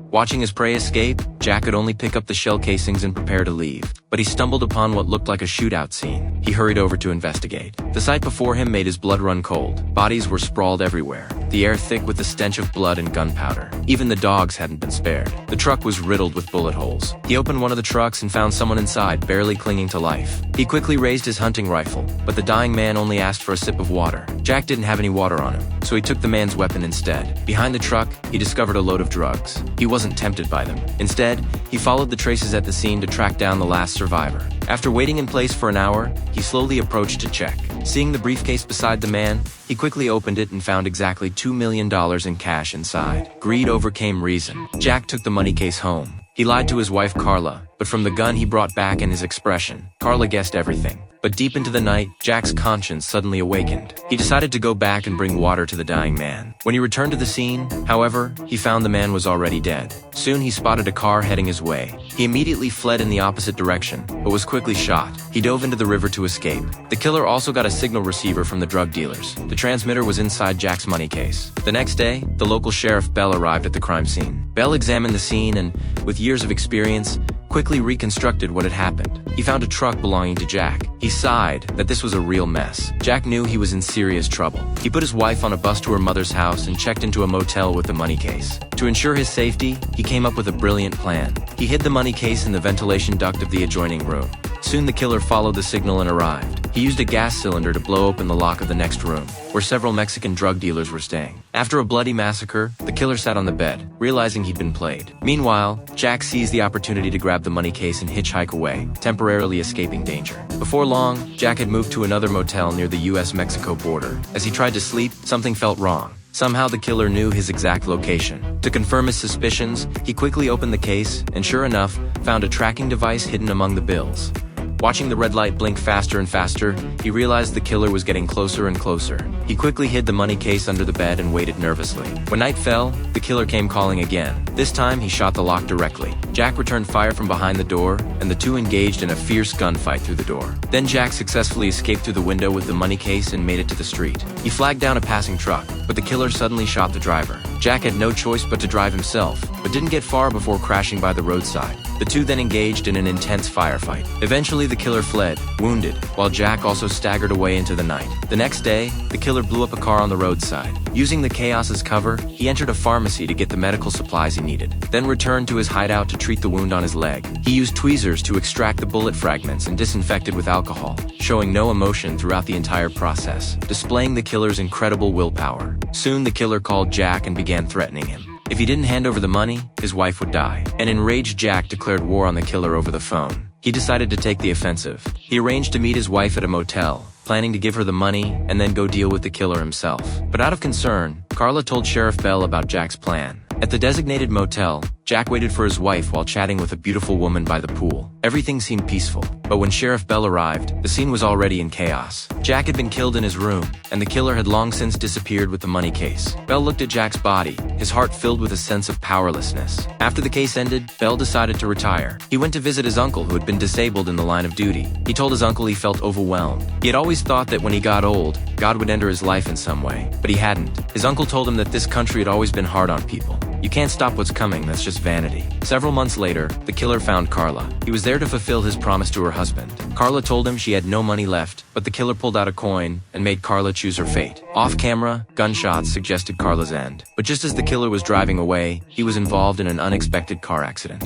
Watching his prey escape, Jack could only pick up the shell casings and prepare to leave. But he stumbled upon what looked like a shootout scene. He hurried over to investigate. The sight before him made his blood run cold. Bodies were sprawled everywhere, the air thick with the stench of blood and gunpowder. Even the dogs hadn't been spared. The truck was riddled with bullet holes. He opened one of the trucks and found someone inside, barely clinging to life. He quickly raised his hunting rifle, but the dying man only asked for a sip of water. Jack didn't have any water on him, so he took the man's weapon instead. Behind the truck, he discovered a load of drugs. He wasn't tempted by them. Instead, he followed the traces at the scene to track down the last survivor. After waiting in place for an hour, he slowly approached to check. Seeing the briefcase beside the man, he quickly opened it and found exactly $2 million in cash inside. Greed overcame reason. Jack took the money case home. He lied to his wife Carla, but from the gun he brought back and his expression, Carla guessed everything. But deep into the night, Jack's conscience suddenly awakened. He decided to go back and bring water to the dying man. When he returned to the scene, however, he found the man was already dead. Soon he spotted a car heading his way. He immediately fled in the opposite direction, but was quickly shot. He dove into the river to escape. The killer also got a signal receiver from the drug dealers. The transmitter was inside Jack's money case. The next day, the local sheriff Bell arrived at the crime scene. Bell examined the scene and, with years of experience, quickly reconstructed what had happened. He found a truck belonging to Jack. He sighed that this was a real mess. Jack knew he was in serious trouble. He put his wife on a bus to her mother's house and checked into a motel with the money case. To ensure his safety, he came up with a brilliant plan. He hid the money case in the ventilation duct of the adjoining room. Soon the killer followed the signal and arrived. He used a gas cylinder to blow open the lock of the next room, where several Mexican drug dealers were staying. After a bloody massacre, the killer sat on the bed, realizing he'd been played. Meanwhile, Jack seized the opportunity to grab the money case and hitchhike away, temporarily escaping danger. Before long, Jack had moved to another motel near the US-Mexico border. As he tried to sleep, something felt wrong. Somehow the killer knew his exact location. To confirm his suspicions, he quickly opened the case and, sure enough, found a tracking device hidden among the bills. Watching the red light blink faster and faster, he realized the killer was getting closer and closer. He quickly hid the money case under the bed and waited nervously. When night fell, the killer came calling again. This time, he shot the lock directly. Jack returned fire from behind the door, and the two engaged in a fierce gunfight through the door. Then Jack successfully escaped through the window with the money case and made it to the street. He flagged down a passing truck, but the killer suddenly shot the driver. Jack had no choice but to drive himself, but didn't get far before crashing by the roadside. The two then engaged in an intense firefight. Eventually, the killer fled, wounded, while Jack also staggered away into the night. The next day, the killer blew up a car on the roadside. Using the chaos as cover, he entered a pharmacy to get the medical supplies he needed, then returned to his hideout to treat the wound on his leg. He used tweezers to extract the bullet fragments and disinfected with alcohol, showing no emotion throughout the entire process, displaying the killer's incredible willpower. Soon, the killer called Jack and began threatening him. If he didn't hand over the money, his wife would die. An enraged Jack declared war on the killer over the phone. He decided to take the offensive. He arranged to meet his wife at a motel, planning to give her the money and then go deal with the killer himself. But out of concern, Carla told Sheriff Bell about Jack's plan. At the designated motel, Jack waited for his wife while chatting with a beautiful woman by the pool. Everything seemed peaceful, but when Sheriff Bell arrived, the scene was already in chaos. Jack had been killed in his room, and the killer had long since disappeared with the money case. Bell looked at Jack's body, his heart filled with a sense of powerlessness. After the case ended, Bell decided to retire. He went to visit his uncle who had been disabled in the line of duty. He told his uncle he felt overwhelmed. He had always thought that when he got old, God would enter his life in some way, but he hadn't. His uncle told him that this country had always been hard on people. You can't stop what's coming, that's just vanity. Several months later, the killer found Carla. He was there to fulfill his promise to her husband. Carla told him she had no money left, but the killer pulled out a coin and made Carla choose her fate. Off camera, gunshots suggested Carla's end. But just as the killer was driving away, he was involved in an unexpected car accident.